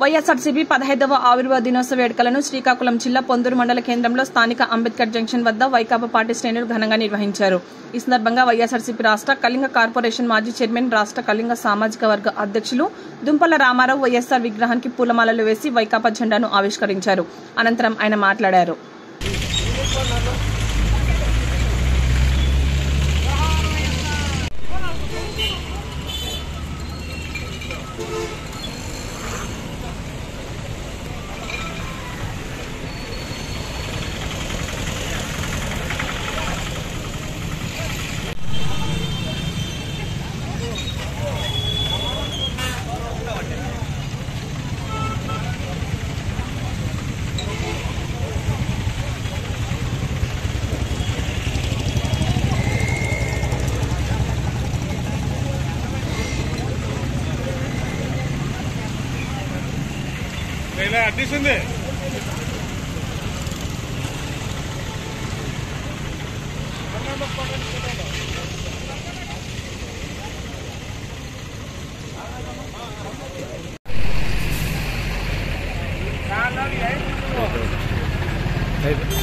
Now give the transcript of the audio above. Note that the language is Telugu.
వైఎస్ఆర్సీపీ 15వ ఆవిర్భావ దినోత్సవ వేడుకలను శ్రీకాకుళం జిల్లా పొందూరు మండల కేంద్రంలో స్థానిక అంబేద్కర్ జంక్షన్ వద్ద వైకాపా పార్టీ శ్రేణులు ఘనంగా నిర్వహించారు. ఈ సందర్భంగా వైఎస్ఆర్సీపీ రాష్ట్ర కళింగ కార్పొరేషన్ మాజీ చైర్మన్, రాష్ట్ర కళింగ సామాజిక వర్గ అధ్యక్షులు దుంపల రామారావు వైఎస్ఆర్ విగ్రహానికి పూలమాలలు వేసి వైకాపా జెండాను ఆవిష్కరించారు. అనంతరం ఆయన మాట్లాడారు. అడ్డిస్తుంది Hey.